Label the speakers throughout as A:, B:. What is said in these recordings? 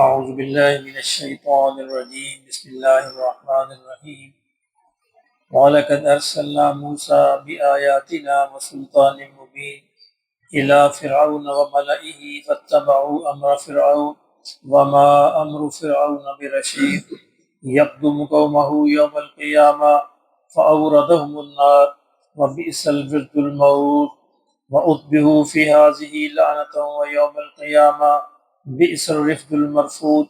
A: أعوذ بالله من الشيطان الرجيم بسم الله الرحمن الرحيم ولقد أرسلنا موسى بآياتنا وسلطان مبين إلى فرعون وملئه فاتبعوا أمر فرعون وما أمر فرعون برشيد يقدم قومه يوم القيامة فأوردهم النار وبئس الورد المورود وأتبعوا في هذه لعنة ويوم القيامة بئس الرفد المرفود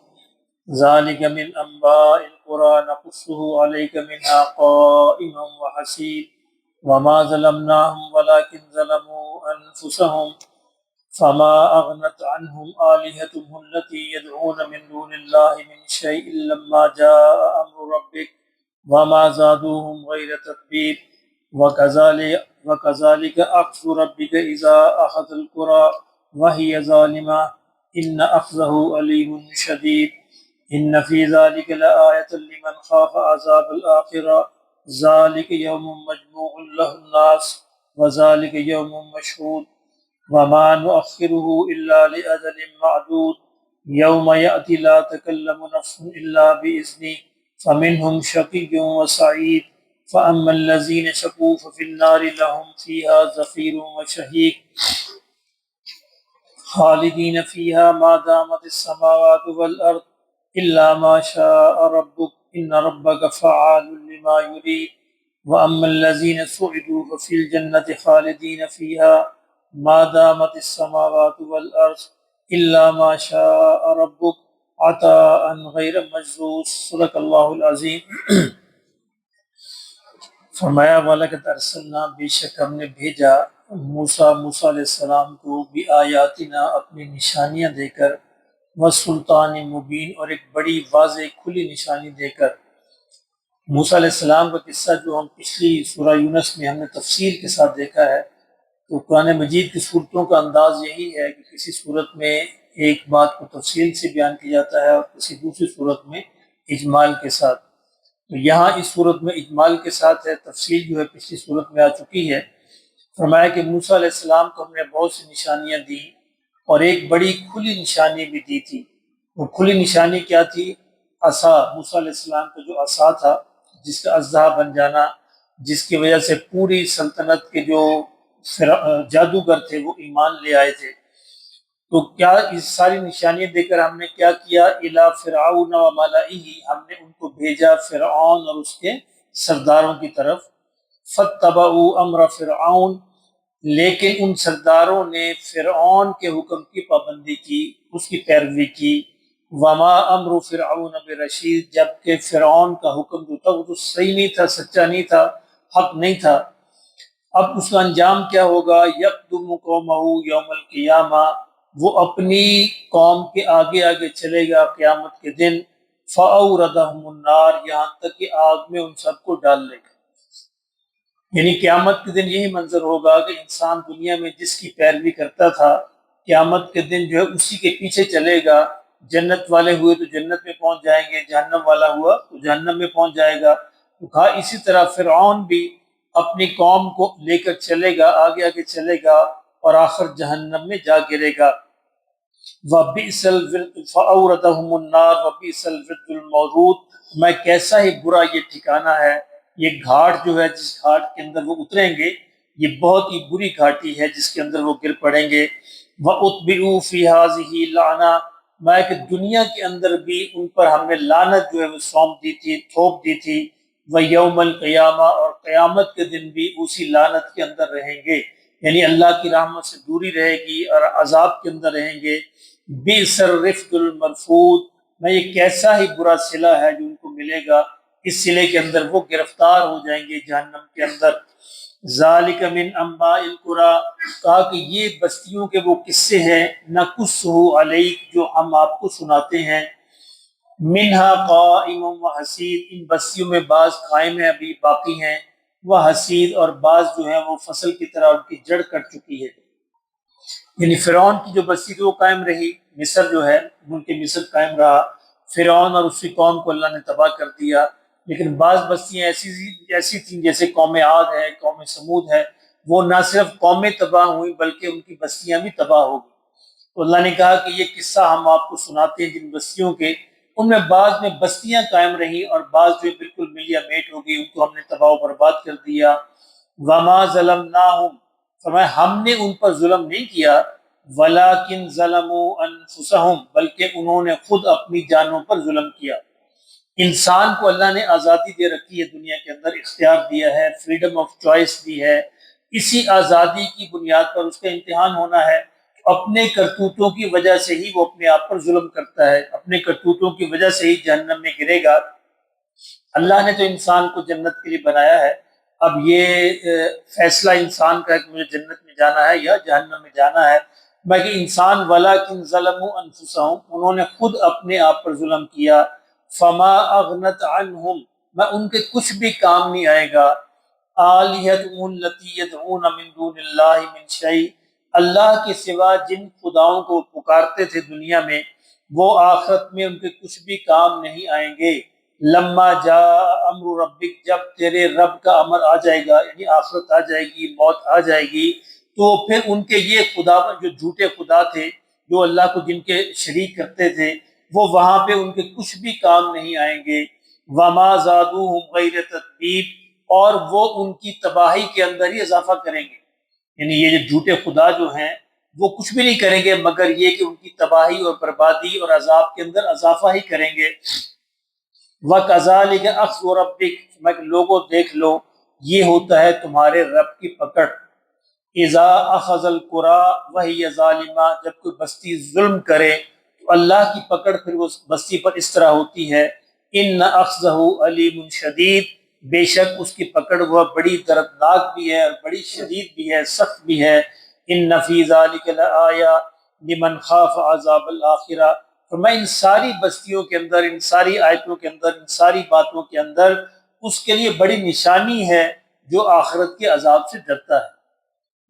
A: ذلك من أنباء القرى نقصه عليك منها قائم وحسيد وما ظلمناهم ولكن ظلموا أنفسهم فما أغنت عنهم آلهتهم التي يدعون من دون الله من شيء لما جاء أمر ربك وما زادوهم غير تتبيب وكذلك أخذ ربك إذا أخذ القرى وهي ظالمة إن أخذه أليم شديد إن في ذلك لآية لمن خاف عذاب الآخرة ذلك يوم مجموع له الناس وذلك يوم مشهود وما نؤخره إلا لأجل معدود يوم يأتي لا تكلم نفس إلا بإذنه فمنهم شقي وسعيد فأما الذين شقوا ففي النار لهم فيها زفير وشهيق خالدين فيها ما دامت السماوات والأرض إلا ما شاء ربك إن ربك فعال لما يريد وأما الذين سعدوا ففي الجنة خالدين فيها ما دامت السماوات والأرض إلا ما شاء ربك عطاء غير مجزوز صدق اللہ العظیم۔ فرمایا وَلَقَدْ أَرْسَلْنَا بے شک ہم نے بھیجا موسیٰ علیہ السلام کو بِآیاتنا اپنی نشانیاں دے کر وَسُلطان مبین اور ایک بڑی واضح کھلی نشانی دے کر۔ موسیٰ علیہ السلام کا قصہ جو ہم پچھلی سورہ یونس میں ہم نے تفصیل کے ساتھ دیکھا ہے، تو قرآن مجید کی صورتوں کا انداز یہی ہے کہ کسی صورت میں ایک بات کو تفصیل سے بیان کیا جاتا ہے اور کسی دوسری صورت میں اجمال کے ساتھ۔ تو یہاں اس صورت میں اجمال کے ساتھ ہے، تفصیل جو ہے پچھلی صورت میں آ چکی ہے۔ فرمایا کہ موسیٰ علیہ السلام کو ہم نے بہت سی نشانیاں دی اور ایک بڑی کھلی نشانی بھی دی تھی۔ وہ کھلی نشانی کیا تھی؟ عصا، موسیٰ علیہ السلام کا جو عصا تھا، جس کا اژدہا بن جانا، جس کی وجہ سے پوری سلطنت کے جو جادوگر تھے وہ ایمان لے آئے تھے۔ تو کیا اس ساری نشانیاں دے کر ہم نے کیا کیا؟ الی فرعون و ملئہ، ہم نے ان کو بھیجا فرعون اور اس کے سرداروں کی طرف۔ فاتبعوا امر فرعون، لیکن ان سرداروں نے فرعون کے حکم کی پابندی کی، اس کی پیروی کی۔ وما امر فرعون برشید، جبکہ فرعون کا حکم جو تھا وہ تو صحیح نہیں تھا، سچا نہیں تھا، حق نہیں تھا۔ اب اس کا انجام کیا ہوگا؟ یقدم قومہ یوم القیامہ، وہ اپنی قوم کے آگے آگے چلے گا قیامت کے دن۔ فَأَوْرَدَهُمُ النَّارِ، یہاں تک کہ آگ میں ان سب کو ڈال لے گا۔ یعنی قیامت کے دن یہی منظر ہوگا کہ انسان دنیا میں جس کی پیروی کرتا تھا، قیامت کے دن جو ہے اسی کے پیچھے چلے گا۔ جنت والے ہوئے تو جنت میں پہنچ جائیں گے، جہنم والا ہوا تو جہنم میں پہنچ جائے گا۔ تو کہا اسی طرح فرعون بھی اپنی قوم کو لے کر چلے گا، آگے آگے چلے گا اور آخر جہنم میں جا گرے گا۔ وَبِئْسَ الْوِرْدُ فَأَوْرَدَهُمُ النَّارَ وَبِئْسَ الْوِرْدُ الْمَوْرُودُ، میں کیسا ہی برا یہ ٹھکانہ ہے، یہ گھاٹ جو ہے جس گھاٹ کے اندر وہ اتریں گے، یہ بہت ہی بری گھاٹی ہے جس کے اندر وہ گر پڑیں گے۔ وَأُتْبِعُوا فِي هَٰذِهِ لَعْنَةً، میں کہ دنیا کے اندر بھی ان پر ہم نے لعنت جو ہے وہ سونپ دی تھی، تھوپ دی تھی۔ وَيَوْمَ الْقِيَامَةِ، اور قیامت کے دن بھی اسی لعنت کے اندر رہیں گے، یعنی اللہ کی رحمت سے دوری رہے گی اور عذاب کے اندر رہیں گے۔ بِئْسَ الرِّفْدُ الْمَرْفُودُ، میں یہ کیسا ہی برا صلہ ہے جو ان کو ملے گا، اس صلے کے اندر وہ گرفتار ہو جائیں گے جہنم کے اندر۔ ذَلِكَ مِنْ أَنْبَاءِ الْقُرَىٰ، کہا کہ یہ بستیوں کے وہ قصے ہیں، نَقُصُّهُ عَلَيْكَ، جو ہم آپ کو سناتے ہیں۔ مِنْهَا قَائِمٌ وَحَصِيدٌ، ان بستیوں میں بعض قائم ہیں ابھی باقی ہیں، وحصید، اور بعض جو ہیں وہ فصل کی طرح ان کی جڑ کٹ چکی ہے۔ یعنی فرعون کی جو بستی تھی وہ قائم رہی، مصر جو ہے ملک مصر قائم رہا، فرعون اور اس کی قوم کو اللہ نے تباہ کر دیا۔ لیکن بعض بستیاں ایسی تھیں جیسے قوم عاد ہے، قوم سمود ہے، وہ نہ صرف قومیں تباہ ہوئیں بلکہ ان کی بستیاں بھی تباہ ہو گئیں۔ تو اللہ نے کہا کہ یہ قصہ ہم آپ کو سناتے ہیں جن بستیوں کے، ان میں بعض میں بستیاں قائم رہیں اور بعض جو بالکل ملیا میٹ ہو گئی، ان کو ہم نے تباہ و برباد کر دیا۔ وما ظلمناہم، فرمایا ہم نے ان پر ظلم نہیں کیا، ولیکن ظلموا انفسہم، بلکہ انہوں نے خود اپنی جانوں پر ظلم کیا۔ انسان کو اللہ نے آزادی دے رکھی ہے، دنیا کے اندر اختیار دیا ہے، فریڈم آف چوائس دی ہے، اسی آزادی کی بنیاد پر اس کا امتحان ہونا ہے۔ اپنے کرتوتوں کی وجہ سے ہی وہ اپنے آپ پر ظلم کرتا ہے، اپنے کرتوتوں کی وجہ سے ہی جہنم میں گرے گا۔ اللہ نے تو انسان کو جنت کے لیے بنایا ہے، اب یہ فیصلہ انسان کا ہے کہ مجھے جنت میں جانا ہے یا جہنم میں جانا ہے۔ باقی انسان ولیکن ظلموا انفسہم، انہوں نے خود اپنے آپ پر ظلم کیا۔ فما اغنت عنہم، میں ان کے کچھ بھی کام نہیں آئے گا۔ آلہتہم التی یدعون من دون اللہ من شیء، اللہ کے سوا جن خداؤں کو پکارتے تھے دنیا میں، وہ آخرت میں ان کے کچھ بھی کام نہیں آئیں گے۔ لما جاء امر ربک، جب تیرے رب کا امر آ جائے گا، یعنی آخرت آ جائے گی، موت آ جائے گی، تو پھر ان کے یہ خدا جو جھوٹے خدا تھے، جو اللہ کو جن کے شریک کرتے تھے، وہ وہاں پہ ان کے کچھ بھی کام نہیں آئیں گے۔ وما زادوہم غیر تتبیب، اور وہ ان کی تباہی کے اندر ہی اضافہ کریں گے، یعنی یہ جو جھوٹے خدا جو ہیں وہ کچھ بھی نہیں کریں گے مگر یہ کہ ان کی تباہی اور بربادی اور عذاب کے اندر اضافہ ہی کریں گے۔ وَكَذَلِكَ أَخْذُ رَبِّكَ، میں کہ لوگوں دیکھ لو، یہ ہوتا ہے تمہارے رب کی پکڑ۔ اذا اخذ القرى وهي ظالمہ، جب کوئی بستی ظلم کرے تو اللہ کی پکڑ پھر اس بستی پر اس طرح ہوتی ہے۔ ان اخذہ علیم شدید، بے شک اس کی پکڑ وہ بڑی دردناک بھی ہے اور بڑی شدید بھی ہے، سخت بھی ہے۔ ان فی ذلک لآیہ لمن خاف عذاب الآخرہ، تو میں ان ساری بستیوں کے اندر، ان ساری آیتوں کے اندر، ان ساری باتوں کے اندر اس کے لیے بڑی نشانی ہے جو آخرت کے عذاب سے ڈرتا ہے،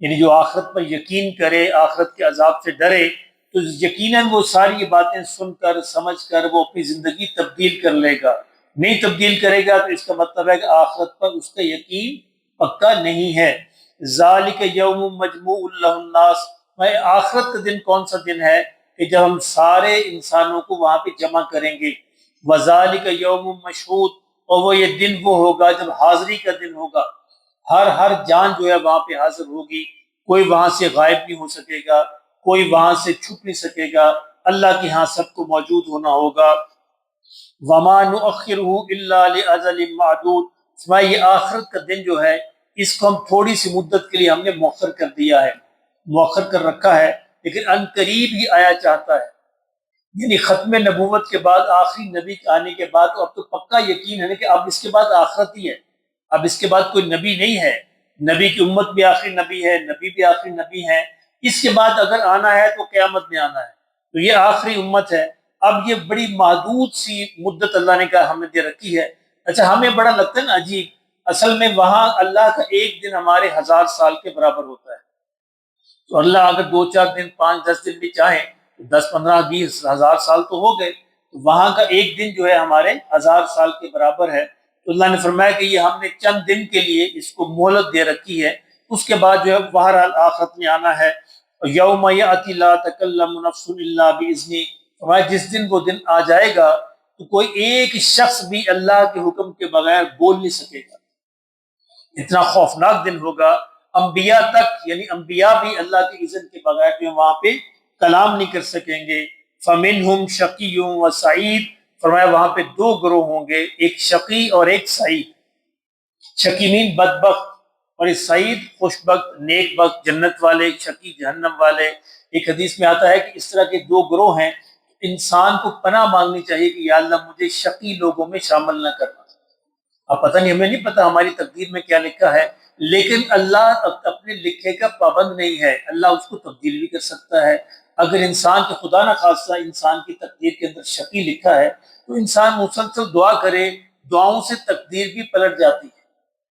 A: یعنی جو آخرت پر یقین کرے، آخرت کے عذاب سے ڈرے، تو یقیناً وہ ساری باتیں سن کر سمجھ کر وہ اپنی زندگی تبدیل کر لے گا۔ نہیں تبدیل کرے گا تو اس کا مطلب ہے کہ آخرت پر اس کا یقین پکا نہیں ہے۔ ذالک یوم مجموع لہ الناس، میں آخرت کا دن کون سا دن ہے کہ جب ہم سارے انسانوں کو وہاں پہ جمع کریں گے۔ وذالک یوم مشہود، اور وہ یہ دن وہ ہوگا جب حاضری کا دن ہوگا، ہر جان جو ہے وہاں پہ حاضر ہوگی، کوئی وہاں سے غائب نہیں ہو سکے گا، کوئی وہاں سے چھپ نہیں سکے گا، اللہ کے ہاں سب کو موجود ہونا ہوگا۔ وما نؤخرہ الا لاجل معدود، یہ آخرت کا دن جو ہے اس کو ہم تھوڑی سی مدت کے لیے ہم نے مؤخر کر دیا ہے، مؤخر کر رکھا ہے، لیکن ان قریب ہی آیا چاہتا ہے، یعنی ختم نبوت کے بعد آخری نبی کے آنے کے بعد تو اب تو پکا یقین ہے کہ اب اس کے بعد آخرت ہی ہے، اب اس کے بعد کوئی نبی نہیں ہے، نبی کی امت بھی آخری نبی ہے، نبی بھی آخری نبی ہے، اس کے بعد اگر آنا ہے تو قیامت میں آنا ہے، تو یہ آخری امت ہے۔ اب یہ بڑی محدود سی مدت اللہ نے کہا ہم نے دے رکھی ہے۔ اچھا ہمیں بڑا لگتا ہے نا عجیب، اصل میں وہاں اللہ کا ایک دن ہمارے 1000 سال کے برابر ہوتا ہے، تو اللہ اگر 2-4 دن 5-10 دن بھی چاہیں تو 10-15-20 ہزار سال تو ہو گئے، تو وہاں کا ایک دن جو ہے ہمارے 1000 سال کے برابر ہے۔ تو اللہ نے فرمایا کہ یہ ہم نے چند دن کے لیے اس کو مہلت دے رکھی ہے، اس کے بعد جو ہے بہرحال آخرت میں آنا ہے۔ یوم یأتی لا تکلم نفس الا باذنہ، فرمایا جس دن وہ دن آ جائے گا تو کوئی ایک شخص بھی اللہ کے حکم کے بغیر بول نہیں سکے گا، اتنا خوفناک دن ہوگا۔ انبیاء تک، یعنی انبیاء بھی اللہ کے اذن کے بغیر جو وہاں پہ کلام نہیں کر سکیں گے۔ فَمِنْهُمْ شَقِيٌّ وَسَعِيدٌ، فرمایا وہاں پہ 2 گروہ ہوں گے، ایک شقی اور ایک سعید۔ شقی مین بدبخت، اور ایک سعید خوشبخت، نیک بخت، جنت والے، شقی جہنم والے۔ ایک حدیث میں آتا ہے کہ اس طرح کے 2 گروہ ہیں، انسان کو پناہ مانگنی چاہیے کہ یا اللہ مجھے شقی لوگوں میں شامل نہ کرنا۔ اب پتہ نہیں، ہمیں نہیں پتہ ہماری تقدیر میں کیا لکھا ہے، لیکن اللہ اپنے لکھے کا پابند نہیں ہے، اللہ اس کو تبدیل بھی کر سکتا ہے۔ اگر انسان کے خدا نہ خواستہ انسان کی تقدیر کے اندر شقی لکھا ہے تو انسان مسلسل دعا کرے، دعاؤں سے تقدیر بھی پلٹ جاتی ہے،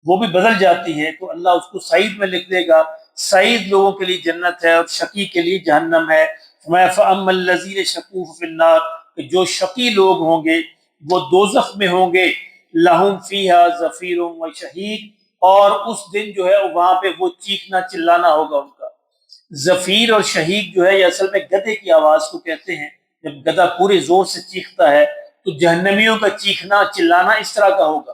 A: وہ بھی بدل جاتی ہے، تو اللہ اس کو سعید میں لکھ دے گا۔ سعید لوگوں کے لیے جنت ہے اور شقی کے لیے جہنم ہے۔ فَأَمَّا الَّذِينَ شَقُوا فِي النَّارِ، کہ جو شقی لوگ ہوں گے وہ دوزخ میں ہوں گے، لَهُمْ فِيهَا زَفِيرٌ وَشَهِيقٌ، اور اس دن جو ہے وہاں پہ وہ چیخنا چلانا ہوگا ان کا، زفیر اور شہیق جو ہے یہ اصل میں گدھے کی آواز کو کہتے ہیں. جب گدھا پورے زور سے چیختا ہے تو جہنمیوں کا چیخنا چلانا اس طرح کا ہوگا.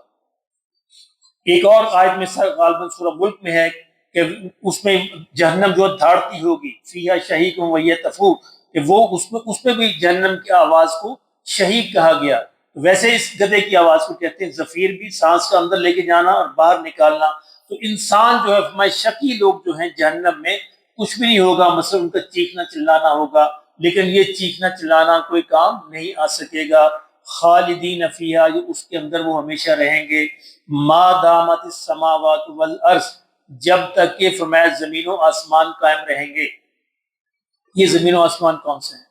A: ایک اور آیت میں غالباً سورہ ملک میں ہے کہ اس میں جہنم جو دھاڑتی ہوگی فیہا شہیق ویتفور، کہ وہ اس میں بھی جہنم کی آواز کو شہیق کہا گیا. ویسے اس گدھے کی آواز کو کہتے ہیں زفیر بھی، سانس کا اندر لے کے جانا اور باہر نکالنا. تو انسان جو ہے فرمائے شقی لوگ جو ہیں جہنم میں کچھ بھی نہیں ہوگا، مثلا ان کا چیخنا چلانا ہوگا، لیکن یہ چیخنا چلانا کوئی کام نہیں آ سکے گا. خالدین فیہا، جو اس کے اندر وہ ہمیشہ رہیں گے. ما دامت السماوات والارض، جب تک کہ فرمایا زمین و آسمان قائم رہیں گے. یہ زمین و آسمان کون سے ہیں؟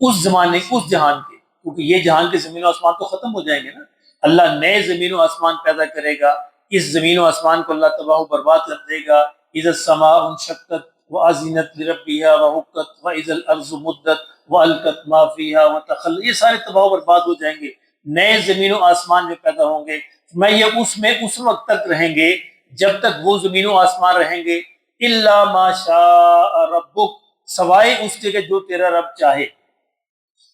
A: اس زمانے اس جہان کے، کیونکہ یہ جہان کے زمین و آسمان تو ختم ہو جائیں گے نا. اللہ نئے زمین و آسمان پیدا کرے گا. اس زمین و آسمان کو اللہ تباہ و برباد کر دے گا. اذا السماء انشقت واذنت لربها وحقت واذا الارض مدت والقت ما فيها وتخلت، یہ سارے تباہ و برباد ہو جائیں گے. نئے زمین و آسمان جو پیدا ہوں گے میں یہ اس میں اس وقت تک رہیں گے جب تک وہ زمین و آسمان رہیں گے. الا ما شاء ربک، سوائے اس کے کہ جو تیرا رب چاہے.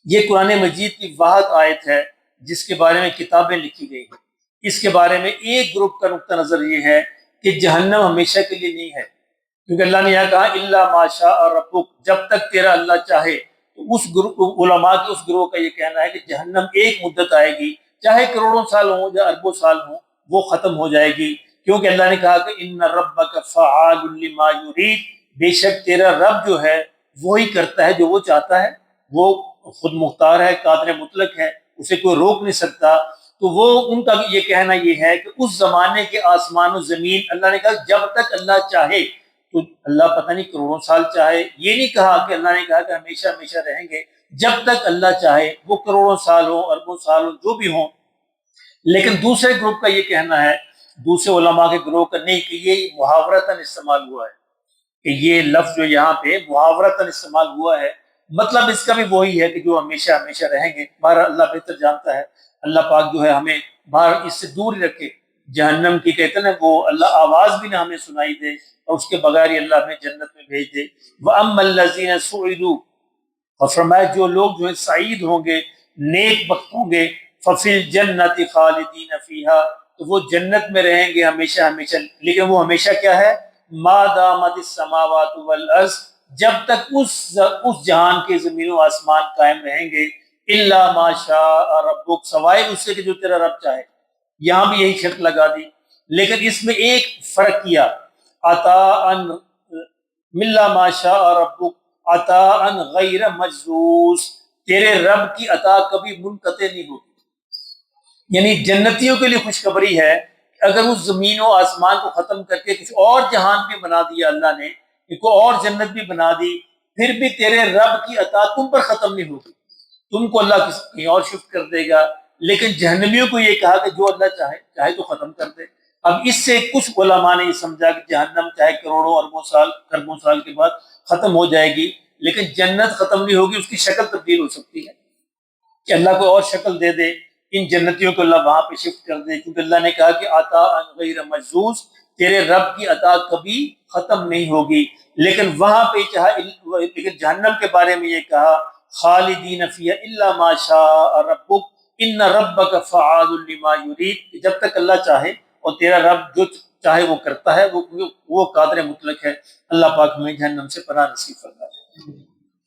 A: یہ قرآن مجید کی واحد آیت ہے جس کے بارے میں کتابیں لکھی گئی ہیں. اس کے بارے میں ایک گروپ کا نقطہ نظر یہ ہے کہ جہنم ہمیشہ کے لیے نہیں ہے، کیونکہ اللہ نے یہاں کہا الا ما شاء ربک، جب تک تیرا اللہ چاہے. تو اس علماء کے اس گروہ کا یہ کہنا ہے کہ جہنم ایک مدت آئے گی، چاہے کروڑوں سال ہوں یا اربوں سال ہوں، وہ ختم ہو جائے گی. کیونکہ اللہ نے کہا کہ ان ربک فعال لما یرید، بے شک تیرا رب جو ہے وہی کرتا ہے جو وہ چاہتا ہے. وہ خود مختار ہے، قادر مطلق ہے، اسے کوئی روک نہیں سکتا. تو وہ ان کا یہ کہنا یہ ہے کہ اس زمانے کے آسمان و زمین اللہ نے کہا جب تک اللہ چاہے. تو اللہ پتہ نہیں کروڑوں سال چاہے، یہ نہیں کہا کہ اللہ نے کہا کہ ہمیشہ ہمیشہ رہیں گے. جب تک اللہ چاہے، وہ کروڑوں سال ہوں، اربوں سال ہوں، جو بھی ہوں. لیکن دوسرے گروپ کا یہ کہنا ہے، دوسرے علماء کے گروہ کا نہیں، کہ یہ محاورتاً استعمال ہوا ہے، کہ یہ لفظ جو یہاں پہ محاورتاً استعمال ہوا ہے، مطلب اس کا بھی وہی ہے کہ جو ہمیشہ ہمیشہ رہیں گے. باہر اللہ بہتر جانتا ہے. اللہ پاک جو ہے ہمیں باہر اس سے دور ہی رکھے. جہنم کی کہتے ہیں نا وہ اللہ آواز بھی نہ ہمیں سنائی دے، اور اس کے بغیر ہی اللہ ہمیں جنت میں بھیج دے. وَأَمَّا الَّذِينَ سُعِدُوا، اور فرمایا جو لوگ جو ہے سعید ہوں گے، نیک بخت ہوں گے، فَفِي الْجَنَّةِ خَالِدِينَ فِيهَا، تو وہ جنت میں رہیں گے ہمیشہ ہمیشہ. لیکن وہ ہمیشہ کیا ہے؟ ما دامت السماوات والارض، جب تک اس جہان کے زمین و آسمان قائم رہیں گے. الا ما شاء ربک، سوائے اس سے کہ جو تیرا رب چاہے. یہاں بھی یہی شرط لگا دی، لیکن اس میں ایک فرق کیا. عطاء ملا ما شاء ربک عطاء غیر مجزوز، تیرے رب کی عطا کبھی منقطع نہیں ہوتی. یعنی جنتیوں کے لیے خوشخبری ہے کہ اگر اس زمین و آسمان کو ختم کر کے کچھ اور جہان بھی بنا دیا اللہ نے، کوئی اور جنت بھی بنا دی، پھر بھی تیرے رب کی عطا تم پر ختم نہیں ہوگی. تم کو اللہ کہیں اور شفٹ کر دے گا. لیکن جہنمیوں کو یہ کہا کہ جو اللہ چاہے تو ختم کر دے. اب اس سے کچھ علماء نے یہ سمجھا کہ جہنم چاہے کروڑوں اربوں سال کے بعد ختم ہو جائے گی، لیکن جنت ختم نہیں ہوگی، اس کی شکل تبدیل ہو سکتی ہے کہ اللہ کو اور شکل دے دے، ان جنتیوں کو اللہ وہاں پہ شفٹ کر دے. کیونکہ اللہ نے کہا کہ عطا غیر مجزوز، تیرے رب کی عطا کبھی ختم نہیں ہوگی. لیکن وہاں پہ لیکن جہنم کے بارے میں یہ کہا خالدین فیہا الا ما شاء ربک ان ربک فعال لما یرید، جب تک اللہ چاہے، اور تیرا رب جو چاہے وہ کرتا ہے، وہ قادر مطلق ہے. اللہ پاک ہمیں جہنم سے پناہ نصیب فرمائے.